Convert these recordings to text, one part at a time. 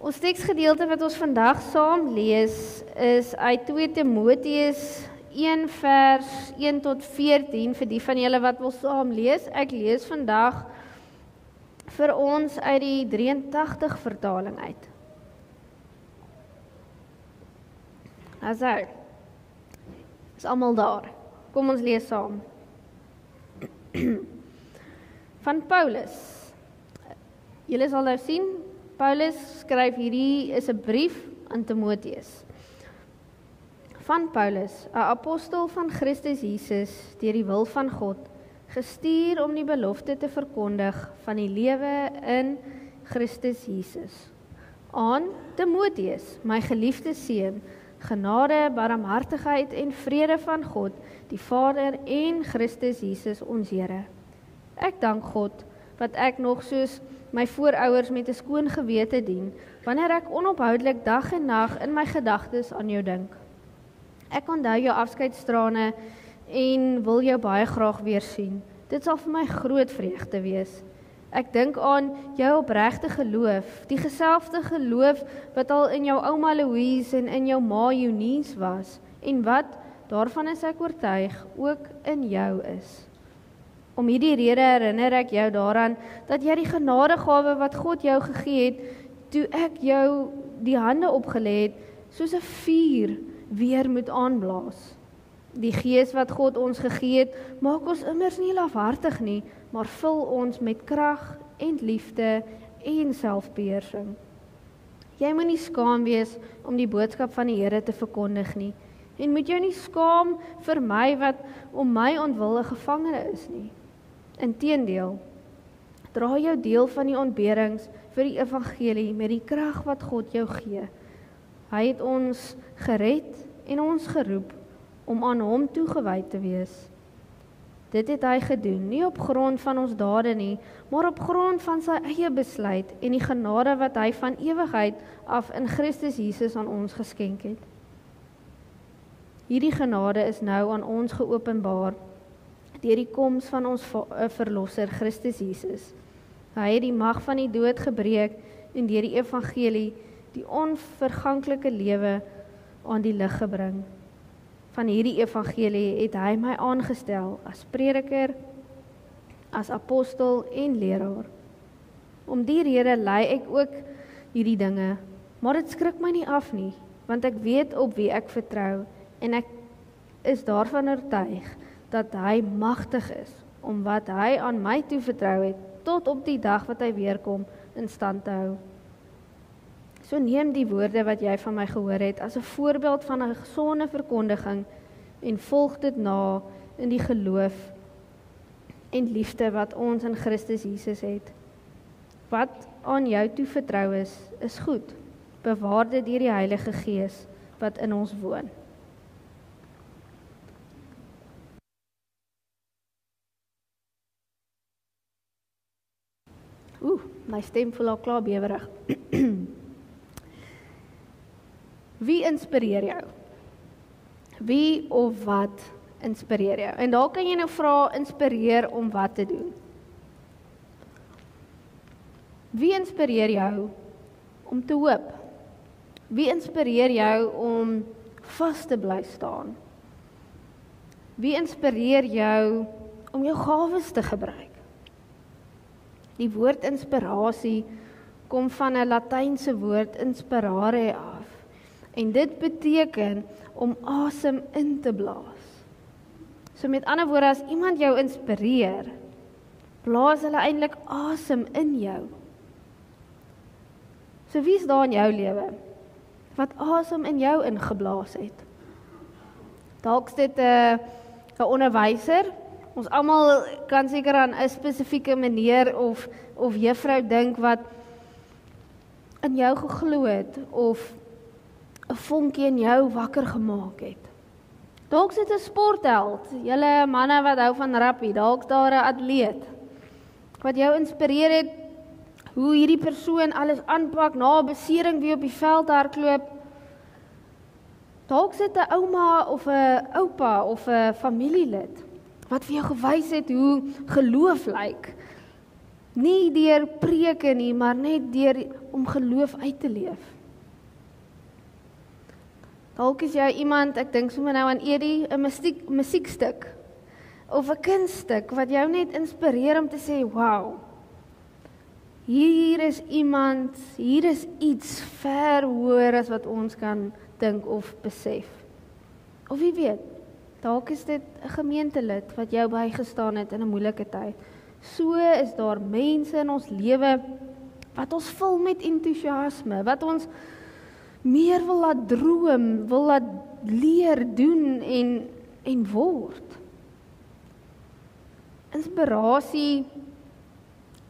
Ons teksgedeelte wat ons vandag saam lees is uit 2 Timoteus 1 vers 1 tot 14 vir die van julle wat wil saam lees. Ek lees vandag vir ons uit die 83 vertaling uit. Asai. Is almal daar. Kom ons lees saam. Van Paulus. Julle sal nou sien, Paulus skryf hierdie is 'n brief aan Timoteus. Van Paulus, 'n apostel van Christus Jesus, deur die wil van God, gestuur om die belofte te verkondig van die lewe in Christus Jesus. Aan Timoteus, my geliefde seun, genade, barmhartigheid en vrede van God, die Vader en Christus Jesus ons Here. Ek dank God, wat ek nog soos my voorouers met 'n skoon gewete dien, wanneer ek onophoudelik dag en nag in my gedagtes aan jou dink. Ek onthou jou afskeidstrane en wil jou baie graag weer sien. Dit sal vir my groot vreugde wees. Ek dink aan jou opregte geloof, die geselfde geloof wat al in jou ouma Louise en in jou ma Eunice was, en wat, daarvan is ek oortuig, ook in jou is. Om hierdie rede herinner ek jou daaraan, dat jy die genadegawe wat God jou gegee het, toe ek jou die hande opgelê het, soos 'n vuur weer moet aanblaas. Die gees wat God ons gegee het, maak ons immers nie lafhartig nie, maar vul ons met krag en liefde en selfbeheersing. Jy moet nie skaam wees om die boodskap van die Here te verkondig nie, en moet jou nie skaam vir my wat om my ontwil 'n gevangene is nie. Inteendeel, dra jou deel van die ontberings vir die evangelie met die krag wat God jou gee. Hy het ons gered en ons geroep om aan hom toegewy te wees. Dit het hy gedoen, nie op grond van ons dade nie, maar op grond van sy eie besluit en die genade wat hy van ewigheid af in Christus Jesus aan ons geskenk het. Hierdie genade is nou aan ons geopenbaar deur die koms van ons verlosser Christus Jesus. Hy het die mag van die dood gebreek en deur die evangelie die onverganklike lewe aan die lig gebring. Van hierdie evangelie het hy my aangestel as prediker, as apostel en leraar. Om die rede lei ek ook hierdie dinge, maar dit skrik my nie af nie, want ek weet op wie ek vertrou en ek is daarvan oortuig dat hy magtig is om wat hy aan my toevertrou het tot op die dag wat hy weerkom in stand te hou. So neem die woorde wat jy van my gehoor het as 'n voorbeeld van 'n gesonde verkondiging en volg dit na in die geloof en liefde wat ons in Christus Jesus het. Wat aan jou toevertrou is goed. Bewaar dit deur die Heilige Gees wat in ons woon. My stem voel al klaar bewerig. Wie inspireer jou? Wie of wat inspireer jou? En daar kan jy nou vra, inspireer om wat te doen? Wie inspireer jou om te hoop? Wie inspireer jou om vas te bly staan? Wie inspireer jou om jou gawes te gebruik? Die woord inspirasie kom van 'n Latynse woord inspirare af. En dit beteken om asem in te blaas. So met ander woorde, as iemand jou inspireer, blaas hulle eintlik asem in jou. So wie is daar in jou lewe wat asem in jou ingeblaas het? Dalk is dit 'n onderwyser. Ons almal kan seker aan 'n spesifieke meneer of juffrou dink wat in jou geglo het of 'n vonkie in jou wakker gemaak het. Dalk is dit 'n sportheld, julle manne wat hou van rugby, dalk daar 'n atleet wat jou inspireer het hoe hierdie persoon alles aanpak na 'n besering wie op die veld hardloop. Dalk is dit 'n ouma of 'n oupa of 'n familielid wat vir jou gewys het hoe geloof lyk. Nie deur preke nie, maar net deur om geloof uit te leef. Dalk is jy iemand, ek dink sommer nou aan Eddie, 'n musiekstuk of 'n kunststuk wat jou net inspireer om te sê, wow, hier is iemand, hier is iets ver hoër as wat ons kan dink of besef. Of wie weet, dalk is dit 'n gemeentelid wat jou bygestaan het in 'n moeilike tyd. So is daar mense in ons lewe wat ons vul met entoesiasme, wat ons meer wil laat droom, wil laat leer, doen en word. Inspirasie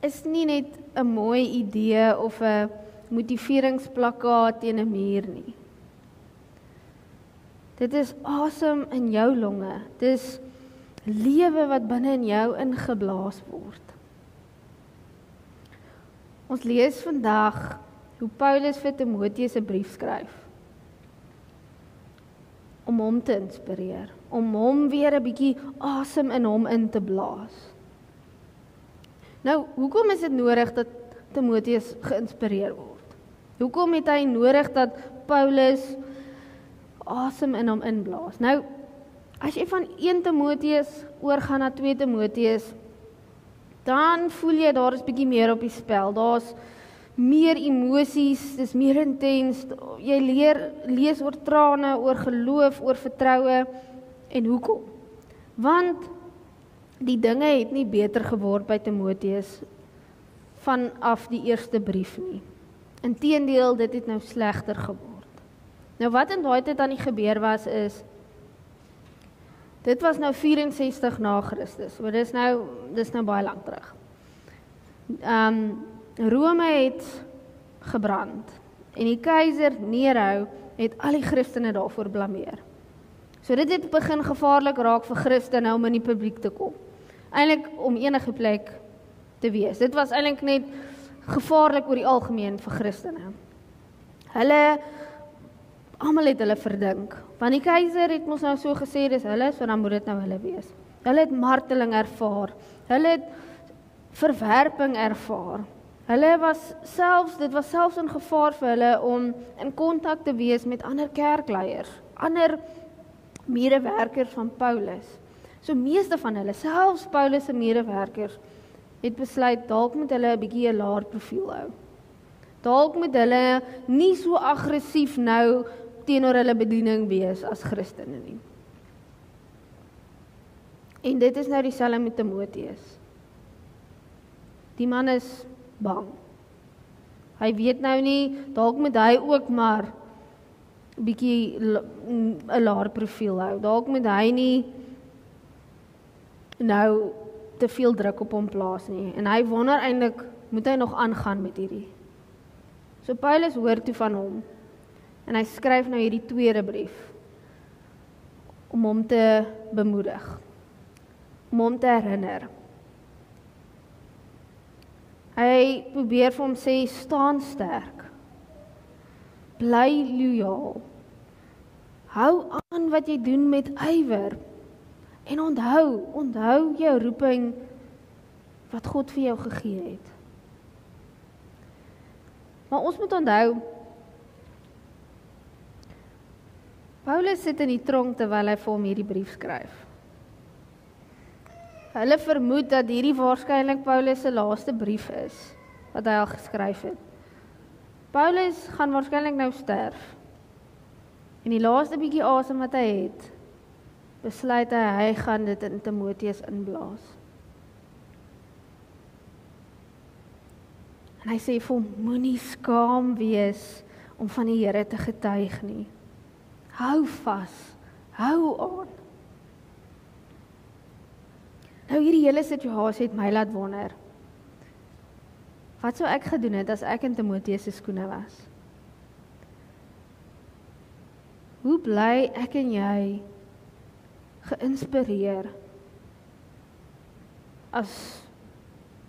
is nie net 'n mooi idee of 'n motiveringsplakkaat teen 'n muur nie. Dit is asem in jou longe. Dit is lewe wat binne in jou ingeblaas word. Ons lees vandag hoe Paulus vir Timoteus 'n brief skryf. Om hom te inspireer, om hom weer 'n bietjie asem in hom in te blaas. Nou, hoekom is dit nodig dat Timoteus geïnspireer word? Hoekom het hy nodig dat Paulus asem in hom inblaas? Nou, as jy van 1 Timoteus oorgaan na 2 Timoteus, dan voel jy daar is bietjie meer op die spel. Daar's meer emosies, dis meer intens. Jy lees oor trane, oor geloof, oor vertroue. En hoekom? Want die dinge het nie beter geword by Timoteus vanaf die eerste brief nie. Inteendeel, dit het nou slegter geword. Nou wat in daai tyd aan die gebeur was is, dit was nou 64 na Christus, maar dis nou baie lank terug. Rome het gebrand en die keiser Nero het al die Christene daarvoor blameer. So dit het begin gevaarlik raak vir Christene om in die publiek te kom. Eintlik om enige plek te wees. Dit was eintlik net gevaarlik oor die algemeen vir Christene. Almal het hulle verdink. Want die keiser het ons nou so gesê, dis hulle, so dan moet dit nou hulle wees. Hulle het marteling ervaar. Hulle het verwerping ervaar. Dit was selfs in gevaar vir hulle om in kontak te wees met ander kerkleiers, ander medewerkers van Paulus. So meeste van hulle, selfs Paulus se medewerkers, het besluit dalk moet hulle 'n bietjie 'n laer profiel hou. Dalk moet hulle nie so aggressief nou teenoor hulle bediening wees as Christene nie. En dit is nou dieselfde met Timoteus. Die man is bang. Hy weet nou nie, dalk moet hy ook maar bietjie 'n laer profiel hou. Dalk moet hy nie nou te veel druk op hom plaas nie. En hy wonder eintlik, moet hy nog aangaan met hierdie? So Paulus hoor toe van hom. En hy skryf nou hierdie tweede brief om hom te bemoedig, om hom te herinner. Hy probeer vir hom sê, staan sterk, bly loyaal, hou aan wat jy doen met ywer, en onthou jou roeping wat God vir jou gegee het. Maar ons moet onthou, Paulus sit in die tronk terwyl hy vir hom hierdie brief skryf. Hulle vermoed dat hierdie waarskynlik Paulus se laaste brief is, wat hy al geskryf het. Paulus gaan waarskynlik nou sterf. En die laaste bietjie asem wat hy het, besluit hy gaan dit in Timoteus inblaas. En hy sê vir hom, moenie skaam wees om van die Here te getuig nie. Hou vas, hou aan. Nou hierdie hele situasie het my laat wonder, wat sou ek gedoen het as ek in Timoteus se skoene was? Hoe bly ek en jy geïnspireer as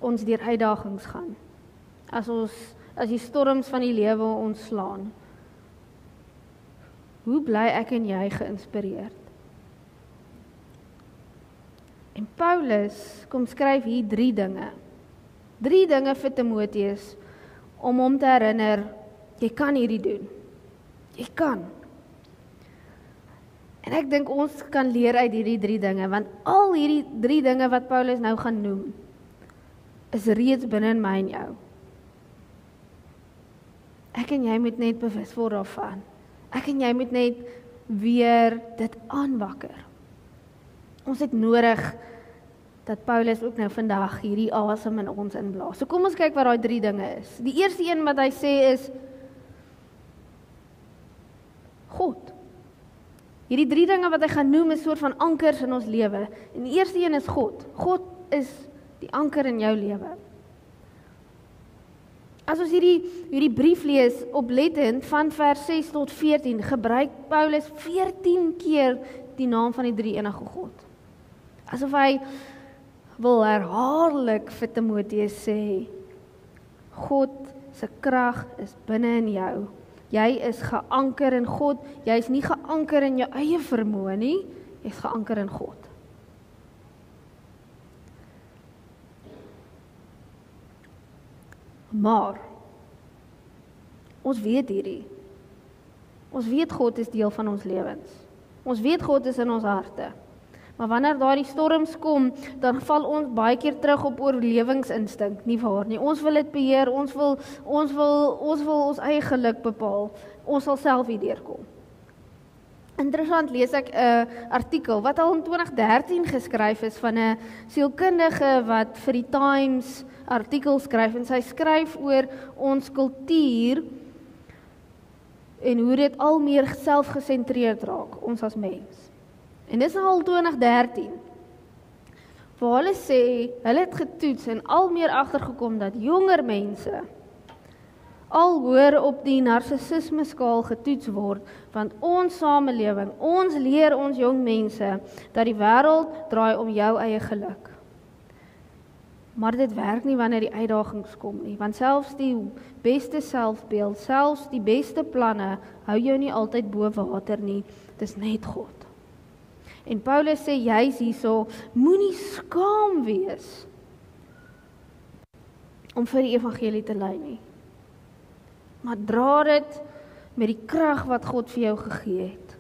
ons deur uitdagings gaan, as die storms van die lewe ons slaan? Hoe bly ek en jy geïnspireerd? En Paulus kom skryf hier 3 dinge 3 dinge vir Timoteus, om hom te herinner, jy kan hierdie doen. Jy kan. En ek dink ons kan leer uit hierdie 3 dinge, want al hierdie 3 dinge wat Paulus nou gaan noem, is reeds binne in my en jou. Ek en jy moet net bewus word daarvan. Ek en jy moet net weer dit aanwakker. Ons het nodig dat Paulus ook nou vandag hierdie asem in ons inblaas. So kom ons kyk wat daai 3 dinge is. Die eerste een wat hy sê is God. Hierdie 3 dinge wat hy gaan noem is soort van ankers in ons lewe. En die eerste een is God. God is die anker in jou lewe. As ons hierdie brief lees oplettend van vers 6 tot 14, gebruik Paulus 14 keer die naam van die drie enige God. Asof hy wil herhaaldelik vir Timoteus sê, God se krag is binne in jou. Jy is geanker in God, jy is nie geanker in jou eie vermoë nie, jy is geanker in God. Maar, ons weet hierdie. Ons weet God is deel van ons lewens. Ons weet God is in ons harte. Maar wanneer daar die storms kom, dan val ons baie keer terug op oorlewingsinstink, nie waar nie. Ons wil dit beheer, ons wil ons eie geluk bepaal. Ons sal self hier deurkom. Interessant lees ek 'n artikel wat al in 2013 geskryf is van 'n sielkundige wat vir die Times artikel skryf en sy skryf oor ons kultuur en hoe dit al meer selfgesentreerd raak, ons as mens. En dis al 2013. Waar hulle sê, hulle het getoets en al meer agtergekom dat jonger mense al hoër op die narcissisme skaal getoets word, want ons samelewing, ons leer ons jong mense dat die wêreld draai om jou eie geluk. Maar dit werk nie wanneer die uitdagings kom nie, want selfs die beste selfbeeld, selfs die beste planne, hou jou nie altyd bo water nie, dis net God. En Paulus sê juis hierso, moenie skaam wees om vir die evangelie te lei nie. Maar dra dit met die krag wat God vir jou gegee het.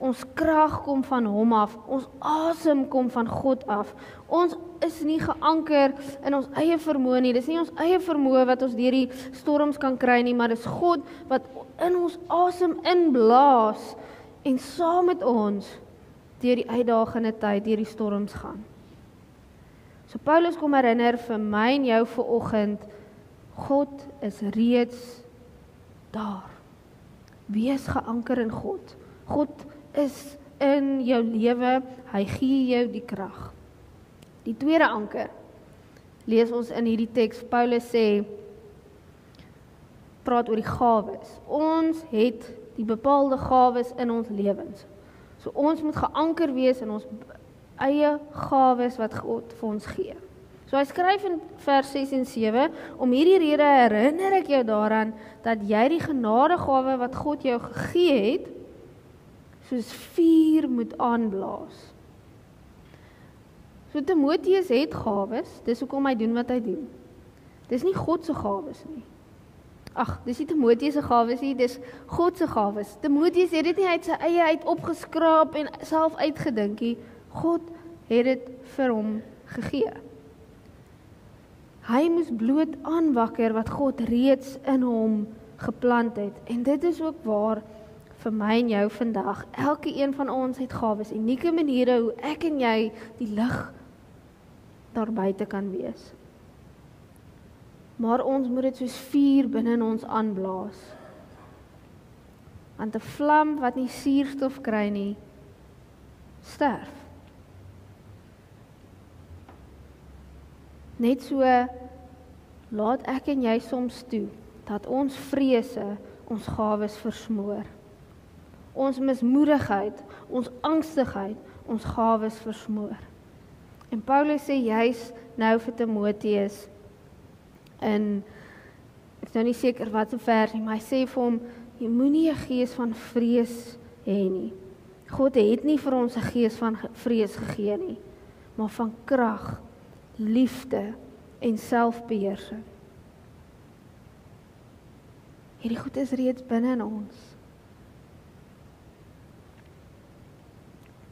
Ons krag kom van hom af, ons asem kom van God af. Ons is nie geanker in ons eie vermoë nie, dis nie ons eie vermoë wat ons deur die storms kan kry nie, maar dis God wat in ons asem inblaas en saam met ons deur die uitdagende tyd, deur die storms gaan. So Paulus kom herinner vir my en jou vanoggend, God is reeds daar. Wees geanker in God. God is in jou lewe, hy gee jou die krag. Die tweede anker, lees ons in hierdie teks, Paulus sê, praat oor die gawes. Ons het die bepaalde gawes in ons lewens. So ons moet geanker wees in ons eie gawes wat God vir ons gee. So hy skryf in vers 6 en 7, om hierdie rede herinner ek jou daaraan, dat jy die genadegawe wat God jou gegee het, soos vuur moet aanblaas. So Timoteus het gawes, dis hoekom hy doen wat hy doen. Dis nie God se gawes nie. Ag, dis nie Timoteus se gawes nie, dis God se gawes. Timoteus het dit nie uit sy eie uit opgeskraap en self uitgedink nie. God het dit vir hom gegee. Hy moes bloot aanwakker wat God reeds in hom geplant het. En dit is ook waar vir my en jou vandag. Elke een van ons het gawes, unieke maniere hoe ek en jy die lig daar buite kan wees. Maar ons moet dit soos vuur binne in ons aanblaas. Want 'n vlam wat nie suurstof kry nie, sterf. Net so laat ek en jy soms toe, dat ons vrese ons gawes versmoor. Ons mismoedigheid, ons angstigheid, ons gawes versmoor. En Paulus sê juis nou vir Timoteus, en ek is nou nie seker wat so vers nie, maar hy sê vir hom, jy moenie 'n gees van vrees hê nie. God het nie vir ons 'n gees van vrees gegee nie, maar van krag, liefde en selfbeheersing. Hierdie goed is reeds binne in ons.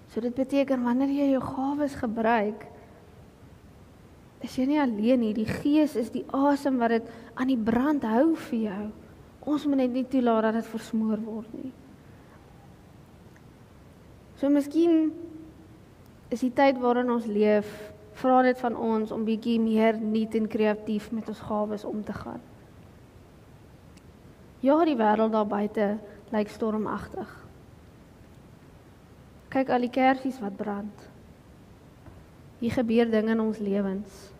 So dit beteken, wanneer jy jou gawes gebruik, is jy nie alleen nie. Die Gees is die asem wat dit aan die brand hou vir jou. Ons moet net nie toelaat dat dit versmoor word nie. So miskien is die tyd waarin ons leef, vra dit van ons om bietjie meer nuut en kreatief met ons gawes om te gaan. Ja, die wêreld daar buite lyk stormagtig. Kyk al die kersies wat brand. Hier gebeur dinge in ons lewens.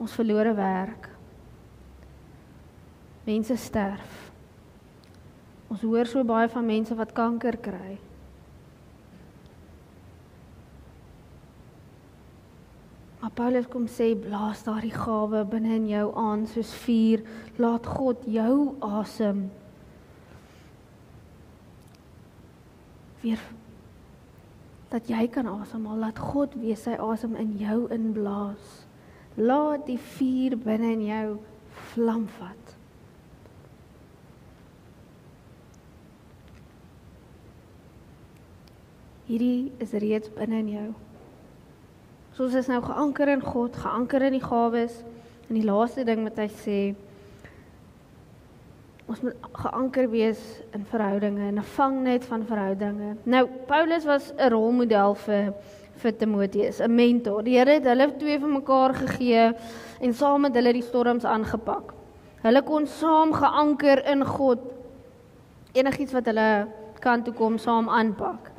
Ons verlore werk. Mense sterf. Ons hoor so baie van mense wat kanker kry. Maar Paulus kom sê, blaas daardie gawe binne in jou aan soos vuur, laat God jou asem weer, dat jy kan asemhaal, laat God wees sy asem in jou inblaas. Laat die vuur binne in jou vlam vat. Hierdie is reeds binne in jou. So ons is nou geanker in God, geanker in die gawes, en die laaste ding wat hy sê, ons moet geanker wees in verhoudinge, in 'n vangnet van verhoudinge. Nou, Paulus was 'n rolmodel vir Timoteus, 'n mentor. Die Here het hulle twee vir mekaar gegee en saam met hulle die storms aangepak. Hulle kon saam geanker in God enigiets wat hulle kan toe kom saam aanpak.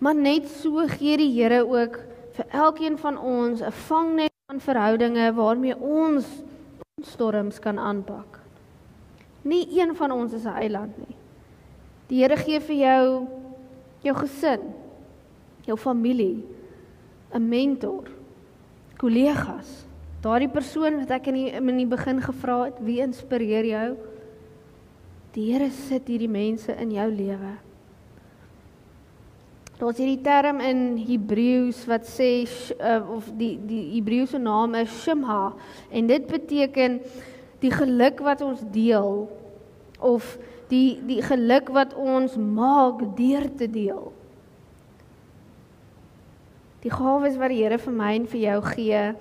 Maar net so gee die Here ook vir elkeen van ons 'n vangnet van verhoudinge waarmee ons storms kan aanpak. Nie een van ons is 'n eiland nie. Die Here gee vir jou gesin, jou familie, 'n mentor, kollegas, daardie persoon wat ek in die begin gevra het, wie inspireer jou? Die Here sit hierdie mense in jou lewe. Daar's hierdie term in Hebreëus wat sê, of die Hebreëse naam is Shimha, en dit beteken die geluk wat ons deel, of die geluk wat ons maak deur te deel. Die gawes wat die Here vir my en vir jou gee,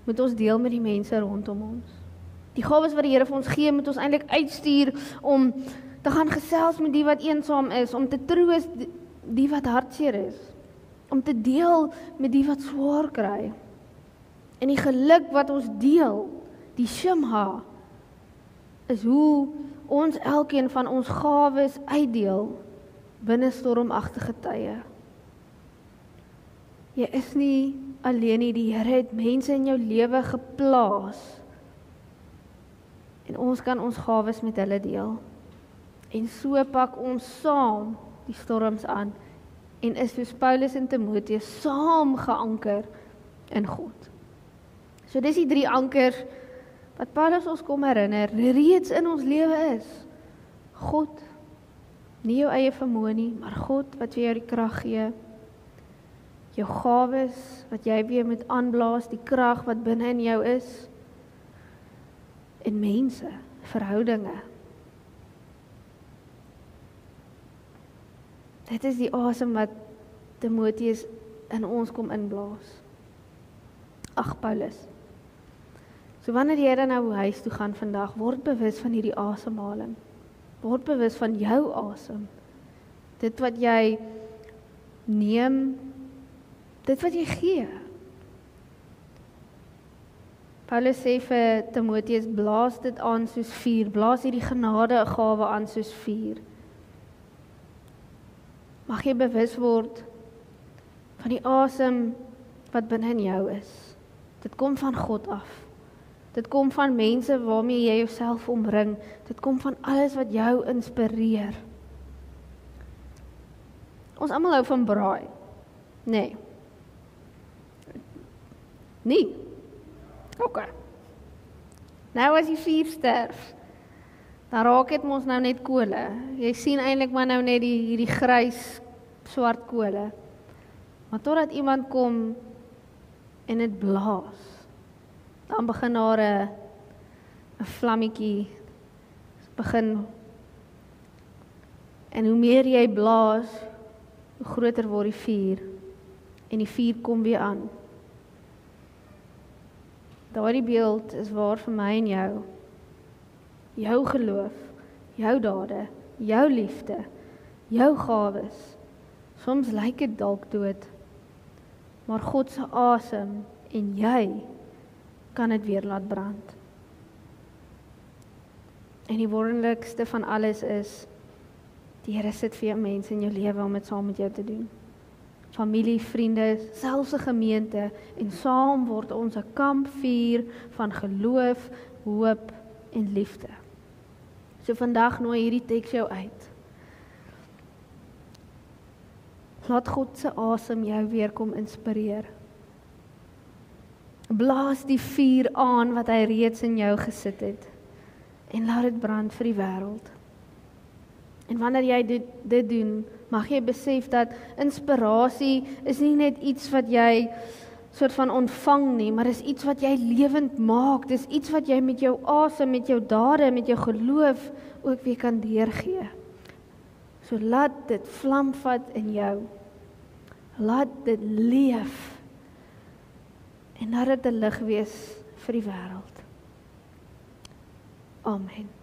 moet ons deel met die mense rondom ons. Die gawes wat die Here vir ons gee, moet ons eintlik uitstuur om te gaan gesels met die wat eensaam is, om te troos die wat hartseer is, om te deel met die wat swaar kry. En die geluk wat ons deel, die Shimha, is hoe ons elkeen van ons gawes uitdeel binne stormagtige tye. Jy is nie alleen nie, die Here het mense in jou lewe geplaas. En ons kan ons gawes met hulle deel. En so pak ons saam die storms aan en is soos Paulus en Timoteus saam geanker in God. So dis die 3 ankers wat Paulus ons kom herinner, reeds in ons lewe is. God, nie jou eie vermoë nie, maar God wat vir jou die krag gee. Jou gawes wat jy weer moet aanblaas, die krag wat binne in jou is. En mense, verhoudinge. Dit is die asem wat Timoteus in ons kom inblaas. Ag Paulus. So wanneer jy dan nou huis toe gaan vandag, word bewus van hierdie asemhaling. Word bewus van jou asem. Dit wat jy neem, dit wat jy gee. Paulus sê vir Timoteus, blaas dit aan soos vuur, blaas hierdie genade gawe aan soos vuur. Mag jy bewus word van die asem wat binne in jou is. Dit kom van God af. Dit kom van mense waarmee jy jouself omring. Dit kom van alles wat jou inspireer. Ons almal hou van braai. Nee. Nee. OK. Nou as die vuur sterf, dan raak dit mos nou net kole. Jy sien eintlik maar nou net hierdie grys swart kole. Maar totdat iemand kom en dit blaas, dan begin daar 'n vlammetjie begin, en hoe meer jy blaas, hoe groter word die vuur, en die vuur kom weer aan. Daardie beeld is waar vir my en jou. Jou geloof, jou dade, jou liefde, jou gawes. Soms lyk dit dalk dood, maar God se asem en jy kan dit weer laat brand. En die wonderlikste van alles is, die Here sit vir jou mense in jou lewe om dit saam met jou te doen. Familie, vriende, selfs 'n gemeente, en saam word ons 'n kampvuur van geloof, hoop en liefde. So vandag nooi hierdie teks jou uit. Laat God se asem jou weer kom inspireer. Blaas die vuur aan wat hy reeds in jou gesit het, en laat dit brand vir die wêreld. En wanneer jy dit doen, mag jy besef dat inspirasie is nie net iets wat jy soort van ontvang nie, maar is iets wat jy lewend maak. Dis iets wat jy met jou asem, met jou dade, met jou geloof ook weer kan deurgee. So laat dit vlam vat in jou. Laat dit leef. En laat dit 'n lig wees vir die wêreld. Amen.